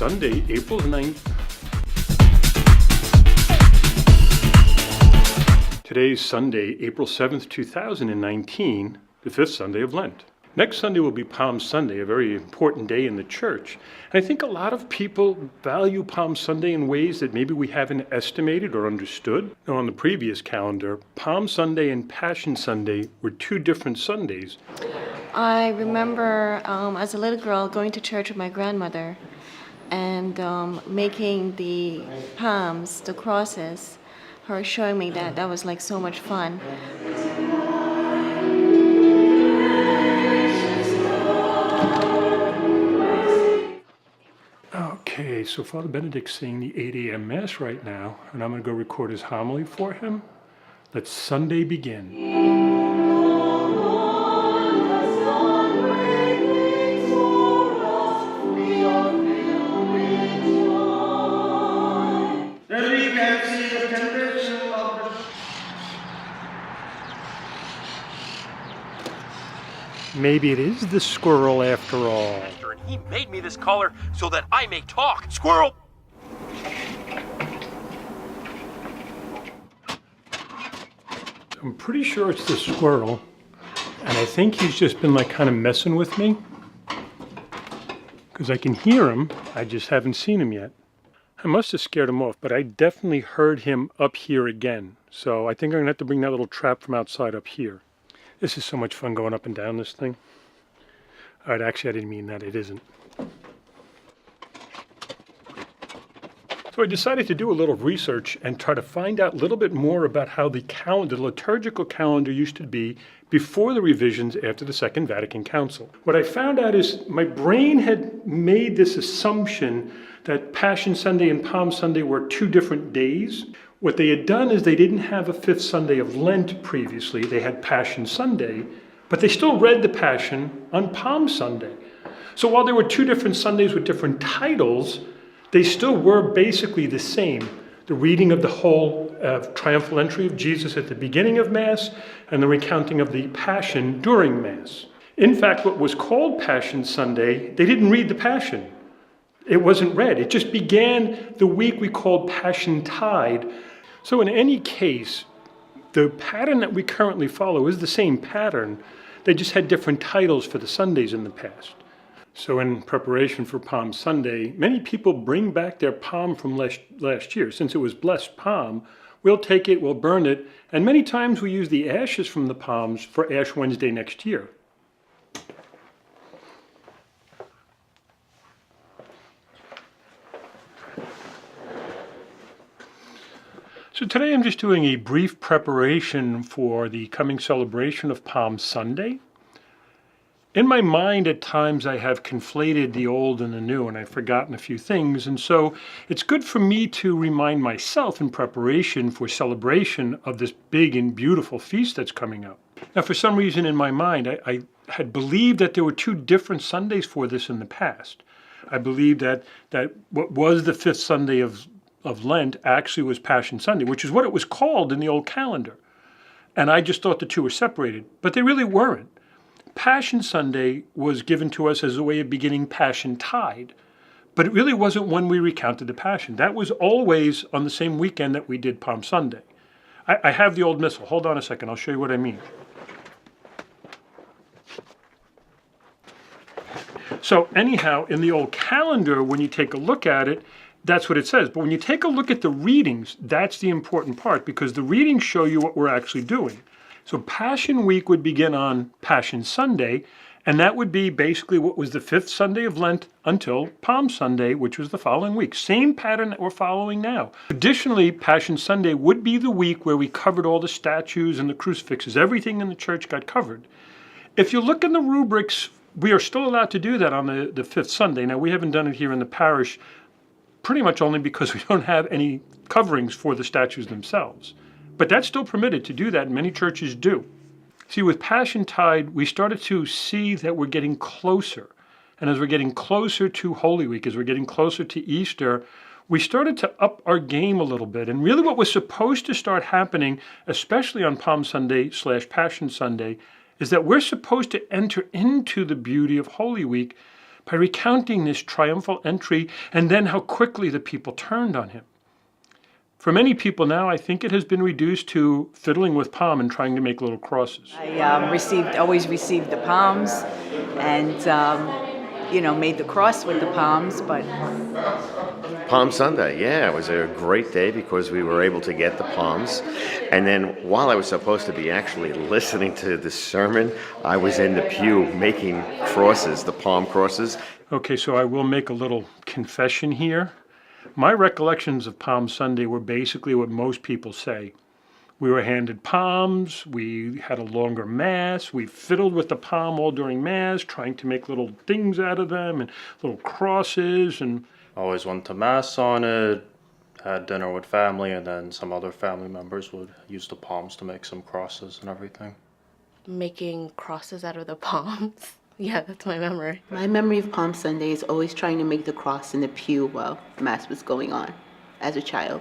Sunday, April 9th. Today's Sunday, April 7th, 2019, the fifth Sunday of Lent. Next Sunday will be Palm Sunday, a very important day in the church. And I think a lot of people value Palm Sunday in ways that maybe we haven't estimated or understood. Now, on the previous calendar, Palm Sunday and Passion Sunday were two different Sundays. I remember as a little girl going to church with my grandmother and making the palms, the crosses, her showing me that was like so much fun. Okay, so Father Benedict's saying the 8 a.m. Mass right now, and I'm going to go record his homily for him. Let Sunday begin. Maybe it is the squirrel after all. And he made me this collar so that I may talk. Squirrel! I'm pretty sure it's the squirrel, and I think he's just been like kind of messing with me because I can hear him. I just haven't seen him yet. I must have scared him off, but I definitely heard him up here again. So I think I'm gonna have to bring that little trap from outside up here. This is so much fun going up and down this thing. All right, actually I didn't mean that, it isn't. So I decided to do a little research and try to find out a little bit more about how the liturgical calendar used to be before the revisions after the Second Vatican Council. What I found out is my brain had made this assumption that Passion Sunday and Palm Sunday were two different days. What they had done is they didn't have a fifth Sunday of Lent previously. They had Passion Sunday, but they still read the Passion on Palm Sunday. So while there were two different Sundays with different titles, they still were basically the same. The reading of the whole triumphal entry of Jesus at the beginning of Mass and the recounting of the Passion during Mass. In fact, what was called Passion Sunday, they didn't read the Passion. It wasn't read. It just began the week we called Passion Tide. So in any case, the pattern that we currently follow is the same pattern. They just had different titles for the Sundays in the past. So in preparation for Palm Sunday, many people bring back their palm from last year. Since it was blessed palm, we'll take it, we'll burn it, and many times we use the ashes from the palms for Ash Wednesday next year. So today I'm just doing a brief preparation for the coming celebration of Palm Sunday. In my mind, at times, I have conflated the old and the new, and I've forgotten a few things. And so it's good for me to remind myself in preparation for celebration of this big and beautiful feast that's coming up. Now, for some reason in my mind, I had believed that there were two different Sundays for this in the past. I believed that what was the fifth Sunday of Lent actually was Passion Sunday, which is what it was called in the old calendar. And I just thought the two were separated, but they really weren't. Passion Sunday was given to us as a way of beginning Passion Tide, but it really wasn't when we recounted the Passion. That was always on the same weekend that we did Palm Sunday. I have the old missal. Hold on a second. I'll show you what I mean. So anyhow, in the old calendar, when you take a look at it, that's what it says. But when you take a look at the readings, that's the important part, because the readings show you what we're actually doing. So Passion Week would begin on Passion Sunday, and that would be basically what was the fifth Sunday of Lent until Palm Sunday, which was the following week. Same pattern that we're following now. Traditionally, Passion Sunday would be the week where we covered all the statues and the crucifixes. Everything in the church got covered. If you look in the rubrics, we are still allowed to do that on the fifth Sunday. Now, we haven't done it here in the parish pretty much only because we don't have any coverings for the statues themselves. But that's still permitted to do that, and many churches do. See, with Passion Tide, we started to see that we're getting closer. And as we're getting closer to Holy Week, as we're getting closer to Easter, we started to up our game a little bit. And really what was supposed to start happening, especially on Palm Sunday / Passion Sunday, is that we're supposed to enter into the beauty of Holy Week by recounting this triumphal entry and then how quickly the people turned on him. For many people now, I think it has been reduced to fiddling with palm and trying to make little crosses. I always received the palms and, made the cross with the palms, but Palm Sunday, yeah, it was a great day because we were able to get the palms. And then while I was supposed to be actually listening to the sermon, I was in the pew making crosses, the palm crosses. Okay, so I will make a little confession here. My recollections of Palm Sunday were basically what most people say. We were handed palms, we had a longer mass, we fiddled with the palm all during mass, trying to make little things out of them and little crosses and... Always went to mass on it, had dinner with family, and then some other family members would use the palms to make some crosses and everything. Making crosses out of the palms. Yeah, that's my memory. My memory of Palm Sunday is always trying to make the cross in the pew while Mass was going on as a child.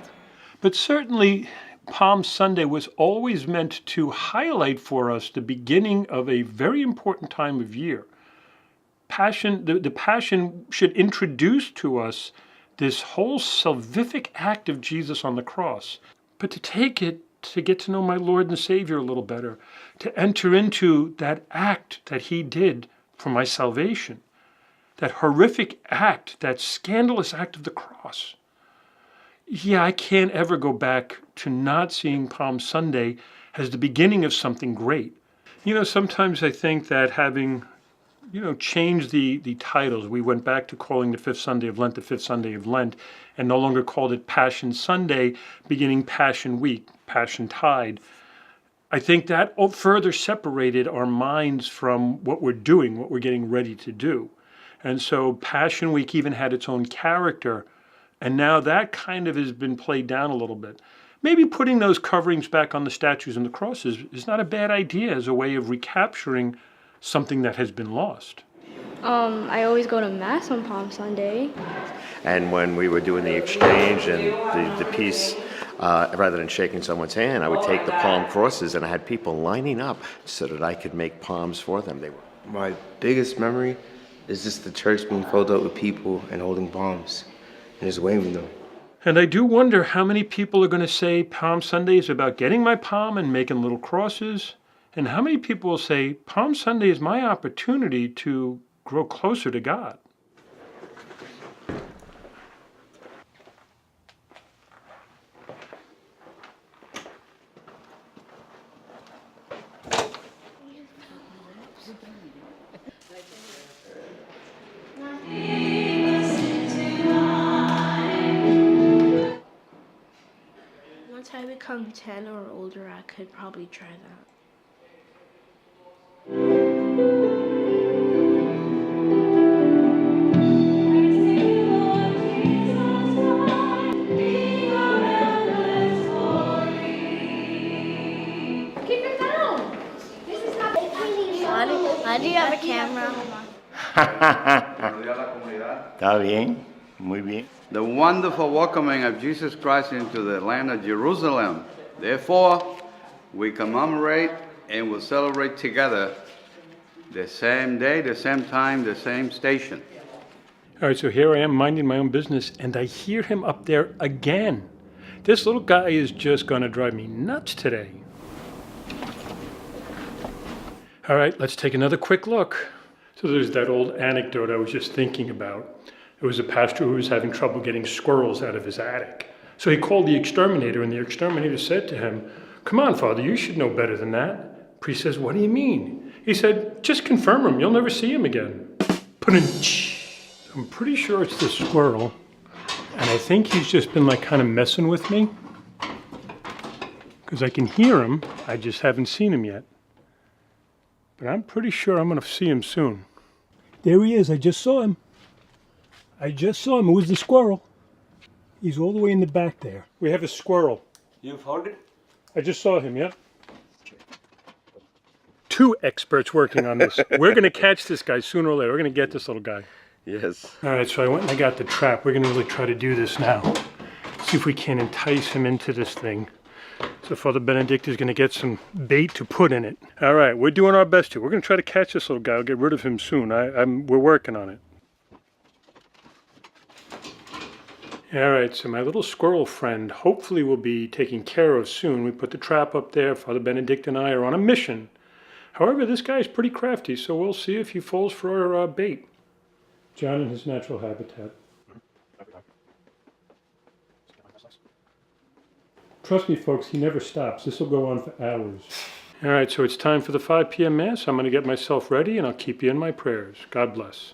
But certainly, Palm Sunday was always meant to highlight for us the beginning of a very important time of year. The Passion should introduce to us this whole salvific act of Jesus on the cross. But to take it, to get to know my Lord and Savior a little better, to enter into that act that he did for my salvation, that horrific act, that scandalous act of the cross. Yeah, I can't ever go back to not seeing Palm Sunday as the beginning of something great. Sometimes I think that having changed the titles. We went back to calling the fifth Sunday of Lent the fifth Sunday of Lent and no longer called it Passion Sunday, beginning Passion Week, Passion Tide. I think that further separated our minds from what we're doing, what we're getting ready to do. And so Passion Week even had its own character, and now that kind of has been played down a little bit. Maybe putting those coverings back on the statues and the crosses is not a bad idea as a way of recapturing something that has been lost. I always go to Mass on Palm Sunday. And when we were doing the exchange and the piece, rather than shaking someone's hand, I would take the palm crosses and I had people lining up so that I could make palms for them. My biggest memory is just the church being filled up with people and holding palms and just waving them. And I do wonder how many people are going to say Palm Sunday is about getting my palm and making little crosses. And how many people will say, Palm Sunday is my opportunity to grow closer to God? Once I become 10 or older, I could probably try that. Why do you have a camera? Está bien, muy bien. The wonderful welcoming of Jesus Christ into the land of Jerusalem. Therefore, we commemorate and will celebrate together the same day, the same time, the same station. All right, so here I am minding my own business, and I hear him up there again. This little guy is just going to drive me nuts today. All right, let's take another quick look. So there's that old anecdote I was just thinking about. There was a pastor who was having trouble getting squirrels out of his attic. So he called the exterminator, and the exterminator said to him, "Come on, Father, you should know better than that." Priest says, "What do you mean?" He said, "Just confirm him. You'll never see him again." I'm pretty sure it's the squirrel, and I think he's just been kind of messing with me because I can hear him. I just haven't seen him yet. But I'm pretty sure I'm going to see him soon. There he is. I just saw him. It was the squirrel. He's all the way in the back there. We have a squirrel. You found it? I just saw him, yeah. Two experts working on this. We're going to catch this guy sooner or later. We're going to get this little guy. Yes. All right, so I went and I got the trap. We're going to really try to do this now. See if we can entice him into this thing. So Father Benedict is going to get some bait to put in it. All right, we're doing our best here. We're going to try to catch this little guy. I'll get rid of him soon. We're working on it. All right, so my little squirrel friend hopefully will be taken care of soon. We put the trap up there. Father Benedict and I are on a mission. However, this guy's pretty crafty, so we'll see if he falls for our bait. John in his natural habitat. Trust me, folks, he never stops. This will go on for hours. All right, so it's time for the 5 p.m. Mass. I'm going to get myself ready, and I'll keep you in my prayers. God bless.